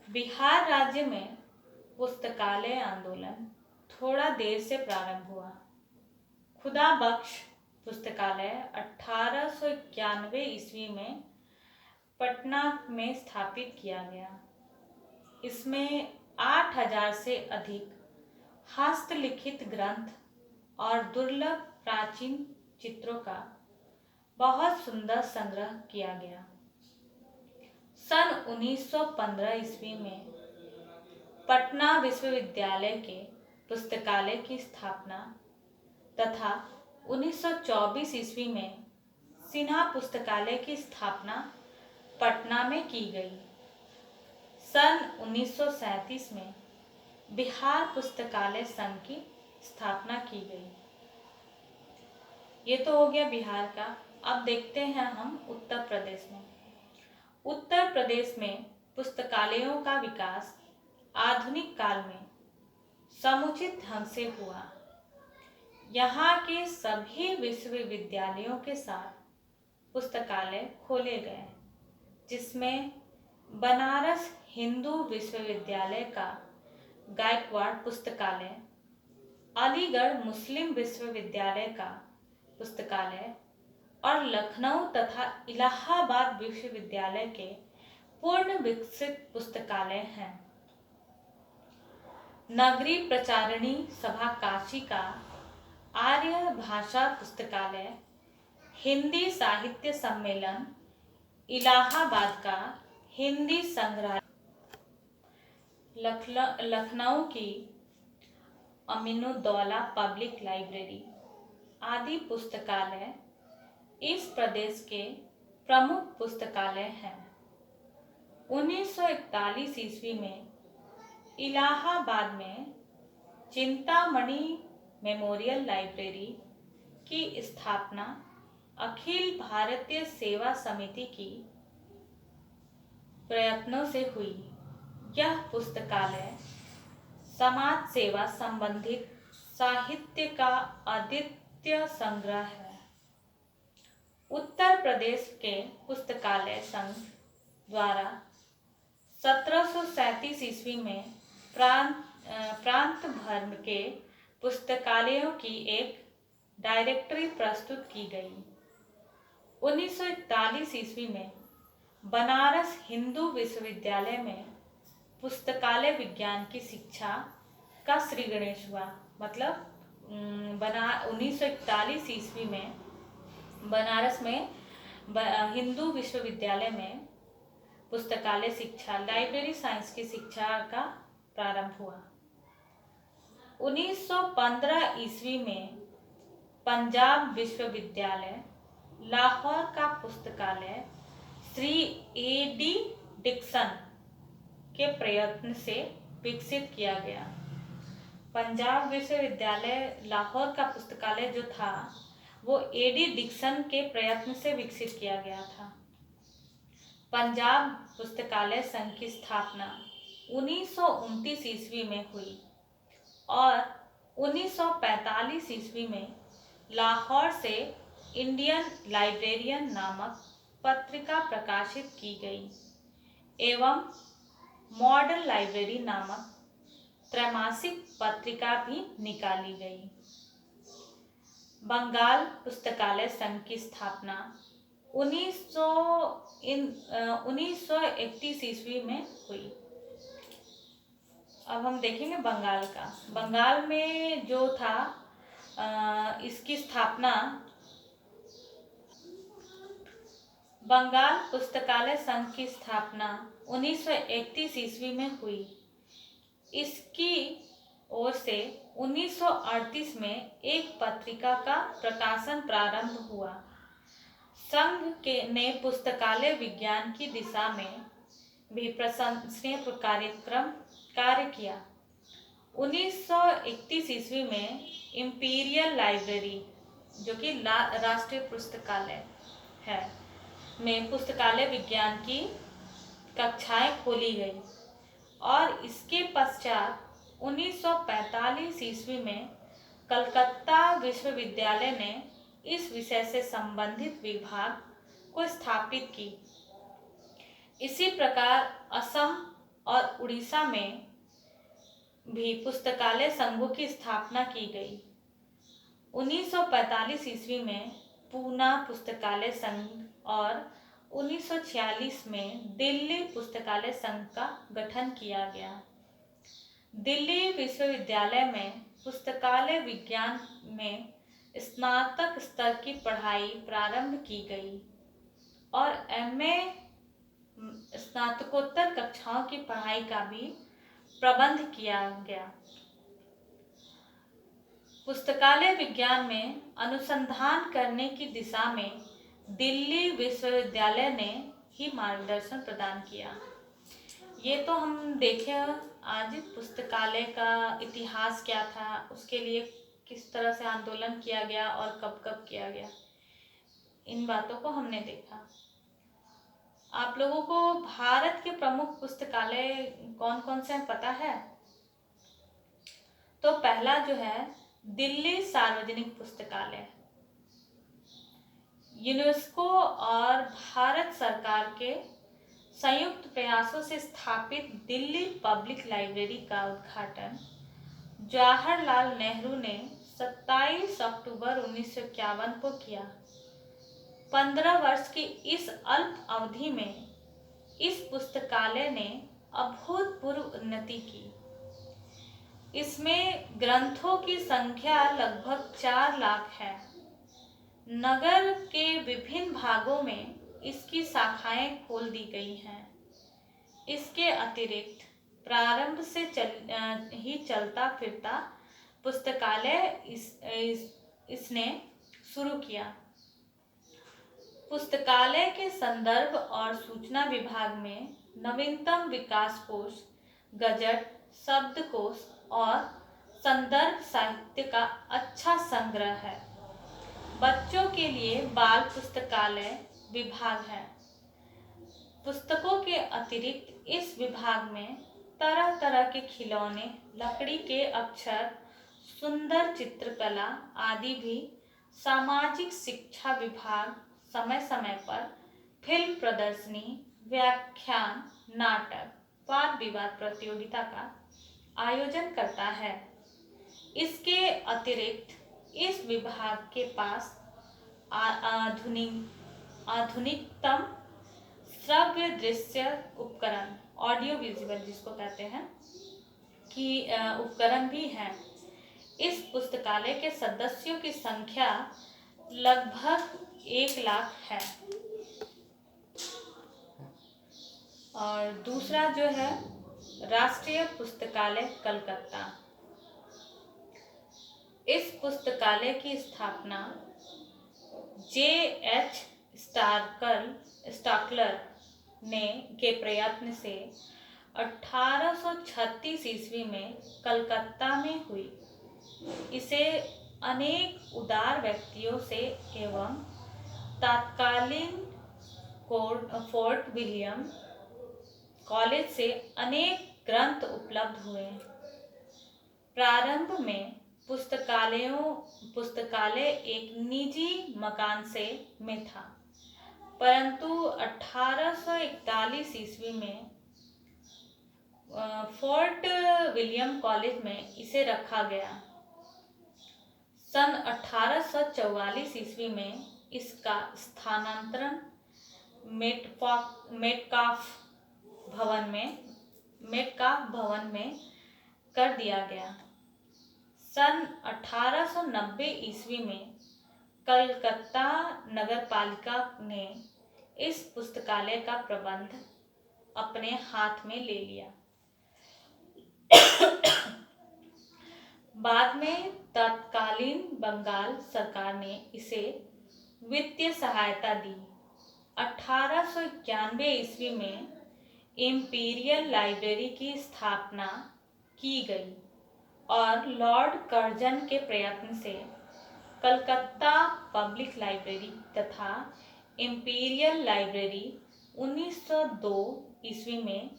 बिहार राज्य में पुस्तकालय आंदोलन थोड़ा देर से प्रारंभ हुआ। खुदा बख्श पुस्तकालय 1891 ईस्वी में पटना में स्थापित किया गया। इसमें 8000 से अधिक हस्तलिखित ग्रंथ और दुर्लभ प्राचीन चित्रों का बहुत सुंदर संग्रह किया गया। सन 1915 ईस्वी में पटना विश्वविद्यालय के पुस्तकालय की स्थापना तथा 1924 ईस्वी में सिन्हा पुस्तकालय की स्थापना पटना में की गई। सन 1937 में बिहार पुस्तकालय संघ की स्थापना की गई। ये तो हो गया बिहार का। अब देखते हैं हम उत्तर प्रदेश में। उत्तर प्रदेश में पुस्तकालयों का विकास आधुनिक काल में समुचित ढंग से हुआ। यहाँ के सभी विश्वविद्यालयों के साथ पुस्तकालय खोले गए, जिसमें बनारस हिंदू विश्वविद्यालय का गायकवाड़ पुस्तकालय, अलीगढ़ मुस्लिम विश्वविद्यालय का पुस्तकालय और लखनऊ तथा इलाहाबाद विश्वविद्यालय के पूर्ण विकसित पुस्तकालय हैं। नगरी प्रचारिणी सभा काशी का आर्य भाषा पुस्तकालय, हिंदी साहित्य सम्मेलन इलाहाबाद का हिंदी संग्रहालय, लखनऊ की अमीनुद्दौला पब्लिक लाइब्रेरी आदि पुस्तकालय इस प्रदेश के प्रमुख पुस्तकालय हैं। 1941 ईस्वी में इलाहाबाद में चिंतामणि मेमोरियल लाइब्रेरी की स्थापना अखिल भारतीय सेवा समिति की प्रयत्नों से हुई। यह पुस्तकालय समाज सेवा संबंधित साहित्य का अद्वितीय संग्रह है। उत्तर प्रदेश के पुस्तकालय संघ द्वारा 1737 ईस्वी में प्रांत भर के पुस्तकालयों की एक डायरेक्टरी प्रस्तुत की गई। 1941 ईस्वी में बनारस हिंदू विश्वविद्यालय में पुस्तकालय विज्ञान की शिक्षा का श्री गणेश हुआ। मतलब 1941 ईस्वी में बनारस में हिंदू विश्वविद्यालय में पुस्तकालय शिक्षा, लाइब्रेरी साइंस की शिक्षा का प्रारंभ हुआ। 1915 ईस्वी में पंजाब विश्वविद्यालय लाहौर का पुस्तकालय श्री A.D. डिक्सन के प्रयत्न से विकसित किया गया। पंजाब विश्वविद्यालय लाहौर का पुस्तकालय जो था वो A.D. डिक्सन के प्रयत्न से विकसित किया गया था। पंजाब पुस्तकालय संघ की स्थापना 1929 ईस्वी में हुई और 1945 ईस्वी में लाहौर से इंडियन लाइब्रेरियन नामक पत्रिका प्रकाशित की गई एवं मॉडर्न लाइब्रेरी नामक त्रैमासिक पत्रिका भी निकाली गई। बंगाल पुस्तकालय संघ की स्थापना 1931 ईस्वी में हुई। अब हम देखेंगे बंगाल का। बंगाल में जो था इसकी स्थापना बंगाल पुस्तकालय संघ की स्थापना 1931 ईस्वी में हुई। इसकी ओर से 1938 में एक पत्रिका का प्रकाशन प्रारंभ हुआ। संघ ने पुस्तकालय विज्ञान की दिशा में भी प्रशंसनीय कार्य किया। 1931 ईस्वी में इंपीरियल लाइब्रेरी, जो कि राष्ट्रीय पुस्तकालय है, में पुस्तकालय विज्ञान की कक्षाएं खोली गई और इसके पश्चात 1945 ईस्वी में कलकत्ता विश्वविद्यालय ने इस विषय से संबंधित विभाग को स्थापित की। इसी प्रकार असम और उड़ीसा में भी पुस्तकालय संघों की स्थापना की गई। 1945 ईस्वी में पूना पुस्तकालय संघ और 1946 में दिल्ली पुस्तकालय संघ का गठन किया गया। दिल्ली विश्वविद्यालय में पुस्तकालय विज्ञान में स्नातक स्तर की पढ़ाई प्रारंभ की गई और एमए स्नातकोत्तर कक्षाओं की पढ़ाई का भी प्रबंध किया गया। पुस्तकालय विज्ञान में अनुसंधान करने की दिशा में दिल्ली विश्वविद्यालय ने ही मार्गदर्शन प्रदान किया। ये तो हम देखे आज पुस्तकालय का इतिहास क्या था, उसके लिए किस तरह से आंदोलन किया गया और कब कब किया गया, इन बातों को हमने देखा। आप लोगों को भारत के प्रमुख पुस्तकालय कौन कौन से हैं पता है? तो पहला जो है दिल्ली सार्वजनिक पुस्तकालय, यूनेस्को और भारत सरकार के संयुक्त प्रयासों से स्थापित दिल्ली पब्लिक लाइब्रेरी का उद्घाटन जवाहरलाल नेहरू ने 27 अक्टूबर 1951 को किया। 15 वर्ष की इस अल्प अवधि में इस पुस्तकालय ने अभूतपूर्व उन्नति की। इसमें ग्रंथों की संख्या लगभग 4 लाख है। नगर के विभिन्न भागों में इसकी शाखाएं खोल दी गई हैं। इसके अतिरिक्त प्रारंभ से ही चलता फिरता पुस्तकालय इसने शुरू किया। पुस्तकालय के संदर्भ और सूचना विभाग में नवीनतम विकास कोष, गजट, शब्दकोश और संदर्भ साहित्य का अच्छा संग्रह है। बच्चों के लिए बाल पुस्तकालय विभाग है। पुस्तकों के अतिरिक्त इस विभाग में तरह तरह के खिलौने, लकड़ी के अक्षर, सुंदर चित्रकला आदि भी। सामाजिक शिक्षा विभाग समय समय पर फिल्म प्रदर्शनी, व्याख्यान, नाटक, वाद विवाद प्रतियोगिता का आयोजन करता है। इसके अतिरिक्त इस विभाग के पास आधुनिकतम श्रव्य दृश्य उपकरण, ऑडियो विजुअल जिसको कहते हैं, कि उपकरण भी हैं। इस पुस्तकालय के सदस्यों की संख्या लगभग 1 लाख है। और दूसरा जो है राष्ट्रीय पुस्तकालय कलकत्ता। इस पुस्तकालय की स्थापना J.H. स्टाकलर के प्रयत्न से 1836 ईस्वी में कलकत्ता में हुई। इसे अनेक उदार व्यक्तियों से एवं तत्कालीन फोर्ट विलियम कॉलेज से अनेक ग्रंथ उपलब्ध हुए। प्रारंभ में पुस्तकालय एक निजी मकान में था, परंतु 1841 ईस्वी में फोर्ट विलियम कॉलेज में इसे रखा गया। सन 1844 ईस्वी में इसका स्थानांतरण मेटकाफ भवन में कर दिया गया। सन 1890 ईस्वी में कलकत्ता नगरपालिका ने इस पुस्तकालय का प्रबंध अपने हाथ में ले लिया। बाद में तत्कालीन बंगाल सरकार ने इसे वित्तीय सहायता दी। 1891 ईस्वी में इंपीरियल लाइब्रेरी की स्थापना की गई और लॉर्ड कर्जन के प्रयत्न से कलकत्ता पब्लिक लाइब्रेरी तथा इंपीरियल लाइब्रेरी 1902 ईस्वी में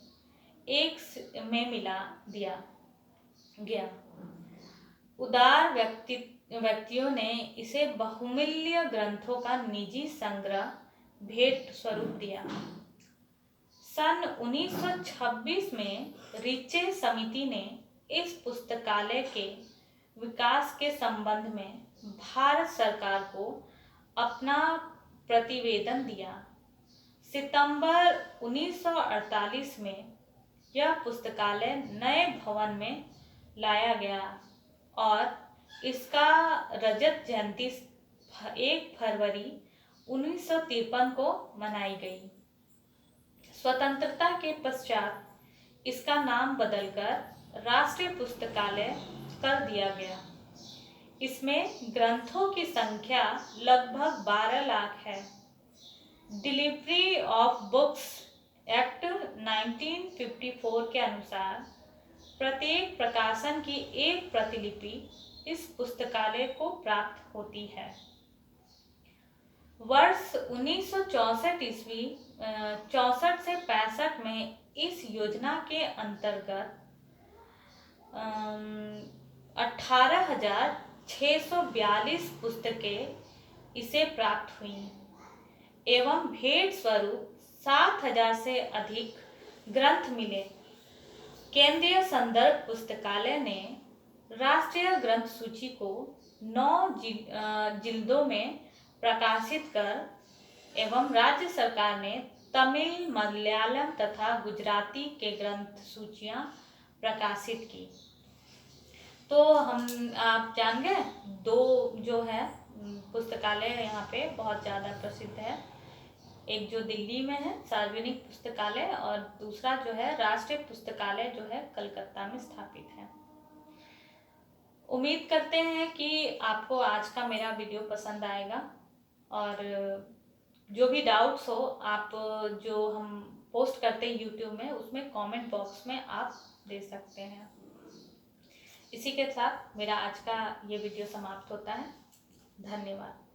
एक में मिला दिया गया। उदार व्यक्तियों ने इसे बहुमूल्य ग्रंथों का निजी संग्रह भेंट स्वरूप दिया। सन 1926 में रिचे समिति ने इस पुस्तकालय के विकास के संबंध में भारत सरकार को अपना प्रतिवेदन दिया। सितंबर 1948 में यह पुस्तकालय नए भवन में लाया गया और इसका रजत जयंती 1 फरवरी 1953 को मनाई गई। स्वतंत्रता के पश्चात इसका नाम बदलकर राष्ट्रीय पुस्तकालय कर दिया गया। इसमें ग्रंथों की संख्या लगभग 12 लाख है। डिलीवरी ऑफ बुक्स एक्ट 1954 के अनुसार प्रत्येक प्रकाशन की एक प्रतिलिपि इस पुस्तकालय को प्राप्त होती है। वर्ष 1964 ईस्वी 64 से 65 में इस योजना के अंतर्गत 18,642 पुस्तकें इसे प्राप्त हुई एवं भेंट स्वरूप 7,000 से अधिक ग्रंथ मिले। केंद्रीय संदर्भ पुस्तकालय ने राष्ट्रीय ग्रंथ सूची को 9 जिल्दों में प्रकाशित कर एवं राज्य सरकार ने तमिल, मलयालम तथा गुजराती के ग्रंथ सूचियां प्रकाशित की। तो आप जान गए, 2 जो है पुस्तकालय यहाँ पे बहुत ज़्यादा प्रसिद्ध है। एक जो दिल्ली में है सार्वजनिक पुस्तकालय और दूसरा जो है राष्ट्रीय पुस्तकालय जो है कलकत्ता में स्थापित है। उम्मीद करते हैं कि आपको आज का मेरा वीडियो पसंद आएगा और जो भी डाउट्स हो आप जो हम पोस्ट करते हैं यूट्यूब में उसमें कमेंट बॉक्स में आप दे सकते हैं। इसी के साथ मेरा आज का ये वीडियो समाप्त होता है। धन्यवाद।